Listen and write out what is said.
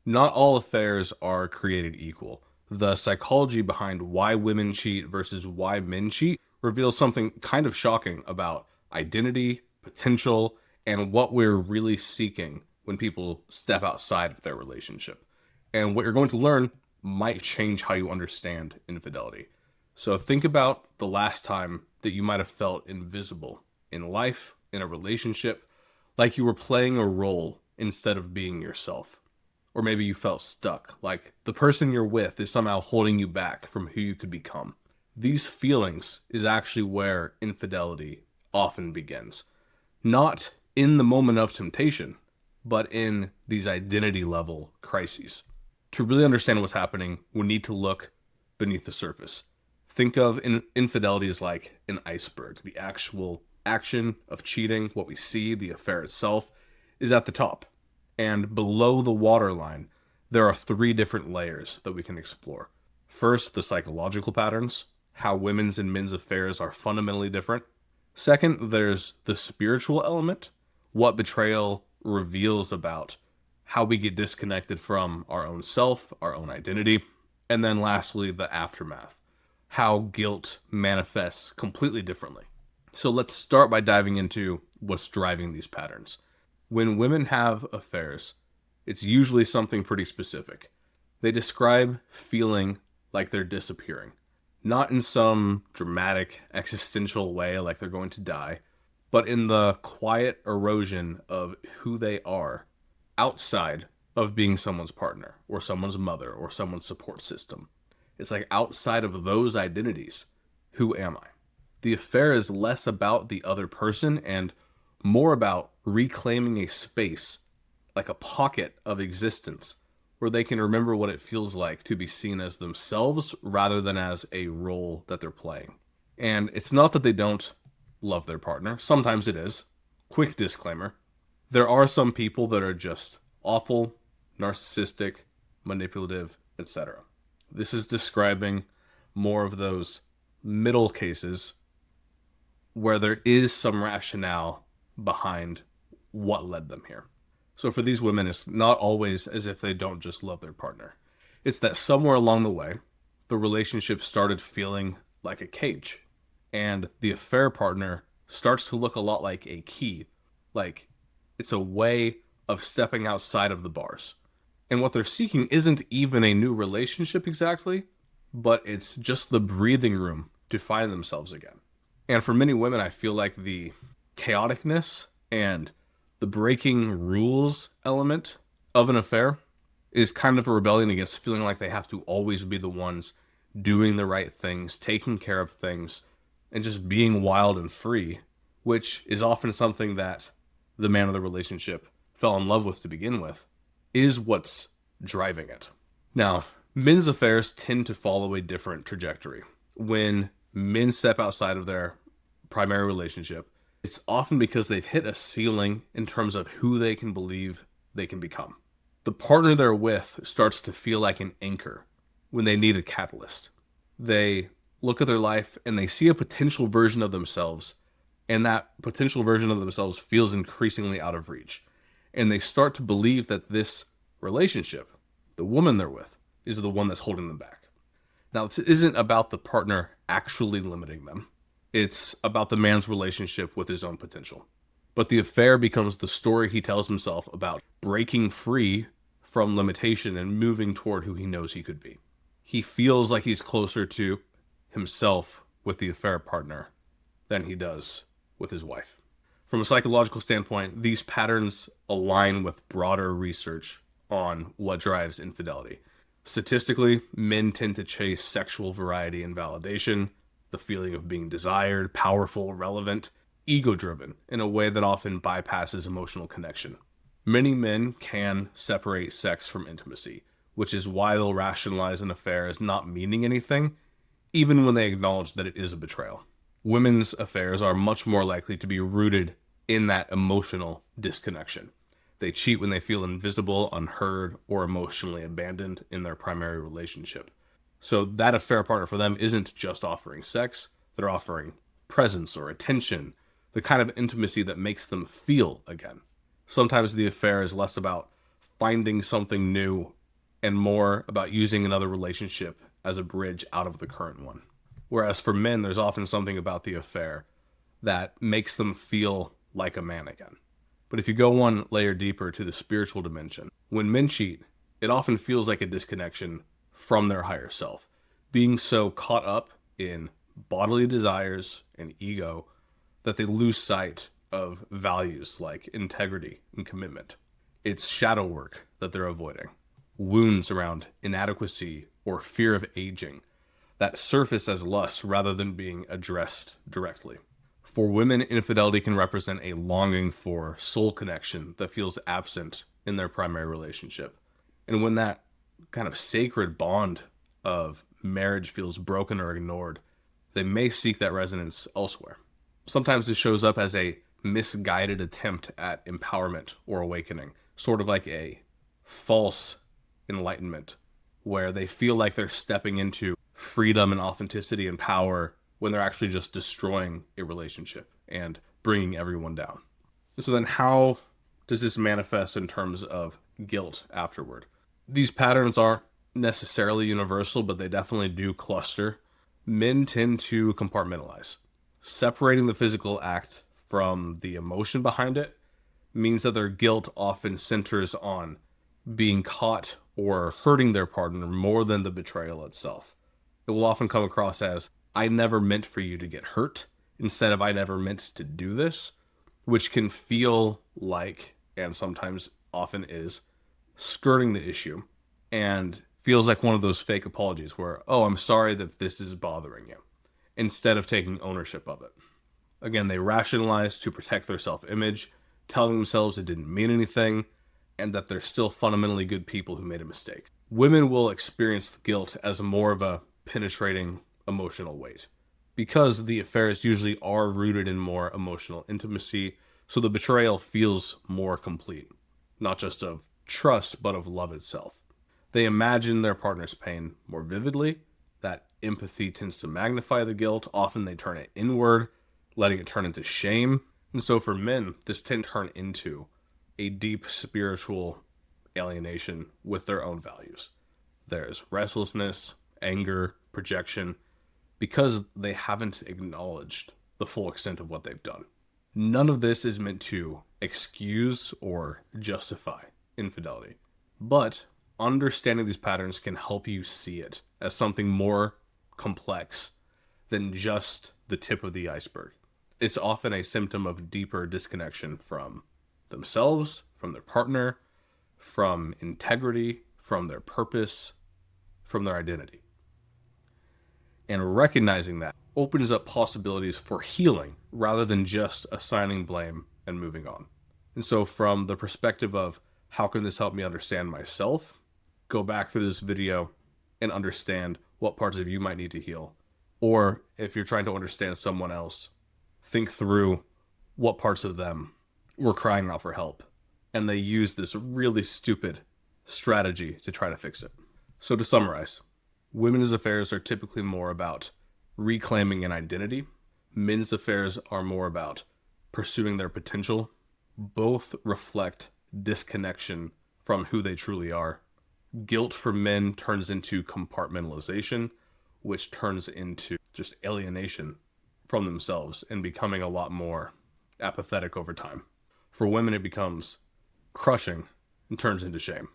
Not all affairs are created equal. The psychology behind why women cheat versus why men cheat reveals something kind of shocking about identity, potential, and what we're really seeking when people step outside of their relationship. And what you're going to learn might change how you understand infidelity. So think about the last time that you might have felt invisible in life, in a relationship, like you were playing a role instead of being yourself. Or maybe you felt stuck, like the person you're with is somehow holding you back from who you could become. These feelings is actually where infidelity often begins. Not in the moment of temptation, but in these identity level crises. To really understand what's happening, we need to look beneath the surface. Think of infidelity as like an iceberg. The actual action of cheating, what we see, the affair itself, is at the top. And below the waterline, there are three different layers that we can explore. First, the psychological patterns, how women's and men's affairs are fundamentally different. Second, there's the spiritual element, what betrayal reveals about how we get disconnected from our own self, our own identity. And then lastly, the aftermath, how guilt manifests completely differently. So let's start by diving into what's driving these patterns. When women have affairs, it's usually something pretty specific. They describe feeling like they're disappearing, not in some dramatic existential way like they're going to die, but in the quiet erosion of who they are outside of being someone's partner or someone's mother or someone's support system. It's like outside of those identities, who am I? The affair is less about the other person and more about reclaiming a space, like a pocket of existence, where they can remember what it feels like to be seen as themselves rather than as a role that they're playing. And it's not that they don't love their partner, sometimes it is. Quick disclaimer, there are some people that are just awful, narcissistic, manipulative, etc. This is describing more of those middle cases where there is some rationale behind what led them here. So for these women, it's not always as if they don't just love their partner. It's that somewhere along the way, the relationship started feeling like a cage, and the affair partner starts to look a lot like a key, like it's a way of stepping outside of the bars. And what they're seeking isn't even a new relationship exactly, but it's just the breathing room to find themselves again. And for many women, I feel like the chaoticness and the breaking rules element of an affair is kind of a rebellion against feeling like they have to always be the ones doing the right things, taking care of things, and just being wild and free, which is often something that the man of the relationship fell in love with to begin with, is what's driving it. Now, men's affairs tend to follow a different trajectory. When men step outside of their primary relationship, it's often because they've hit a ceiling in terms of who they can believe they can become. The partner they're with starts to feel like an anchor when they need a catalyst. They look at their life and they see a potential version of themselves, and that potential version of themselves feels increasingly out of reach. And they start to believe that this relationship, the woman they're with, is the one that's holding them back. Now, this isn't about the partner actually limiting them. It's about the man's relationship with his own potential. But the affair becomes the story he tells himself about breaking free from limitation and moving toward who he knows he could be. He feels like he's closer to himself with the affair partner than he does with his wife. From a psychological standpoint, these patterns align with broader research on what drives infidelity. Statistically, men tend to chase sexual variety and validation, the feeling of being desired, powerful, relevant, ego-driven in a way that often bypasses emotional connection. Many men can separate sex from intimacy, which is why they'll rationalize an affair as not meaning anything, even when they acknowledge that it is a betrayal. Women's affairs are much more likely to be rooted in that emotional disconnection. They cheat when they feel invisible, unheard, or emotionally abandoned in their primary relationship. So that affair partner for them isn't just offering sex, they're offering presence or attention, the kind of intimacy that makes them feel again. Sometimes the affair is less about finding something new and more about using another relationship as a bridge out of the current one. Whereas for men, there's often something about the affair that makes them feel like a man again. But if you go one layer deeper to the spiritual dimension, when men cheat, it often feels like a disconnection from their higher self, being so caught up in bodily desires and ego that they lose sight of values like integrity and commitment. It's shadow work that they're avoiding, wounds around inadequacy or fear of aging that surface as lust rather than being addressed directly. For women, infidelity can represent a longing for soul connection that feels absent in their primary relationship. And when that kind of sacred bond of marriage feels broken or ignored, they may seek that resonance elsewhere. Sometimes this shows up as a misguided attempt at empowerment or awakening, sort of like a false enlightenment, where they feel like they're stepping into freedom and authenticity and power when they're actually just destroying a relationship and bringing everyone down. And so then how does this manifest in terms of guilt afterward? These patterns aren't necessarily universal, but they definitely do cluster. Men tend to compartmentalize. Separating the physical act from the emotion behind it means that their guilt often centers on being caught or hurting their partner more than the betrayal itself. It will often come across as, I never meant for you to get hurt, instead of I never meant to do this, which can feel like, and sometimes often is, skirting the issue and feels like one of those fake apologies where, oh, I'm sorry that this is bothering you, instead of taking ownership of it. Again, they rationalize to protect their self-image, telling themselves it didn't mean anything, and that they're still fundamentally good people who made a mistake. Women will experience guilt as more of a penetrating emotional weight, because the affairs usually are rooted in more emotional intimacy, so the betrayal feels more complete, not just of trust, but of love itself. They imagine their partner's pain more vividly. That empathy tends to magnify the guilt. Often they turn it inward, letting it turn into shame. And so for men, this can turn into a deep spiritual alienation with their own values. There's restlessness, anger, projection, because they haven't acknowledged the full extent of what they've done. None of this is meant to excuse or justify infidelity, but understanding these patterns can help you see it as something more complex than just the tip of the iceberg. It's often a symptom of deeper disconnection from themselves, from their partner, from integrity, from their purpose, from their identity. And recognizing that opens up possibilities for healing rather than just assigning blame and moving on. And so from the perspective of how can this help me understand myself, go back through this video and understand what parts of you might need to heal. Or if you're trying to understand someone else, think through what parts of them were crying out for help, and they use this really stupid strategy to try to fix it. So to summarize, women's affairs are typically more about reclaiming an identity. Men's affairs are more about pursuing their potential. Both reflect disconnection from who they truly are. Guilt for men turns into compartmentalization, which turns into just alienation from themselves and becoming a lot more apathetic over time. For women, it becomes crushing and turns into shame.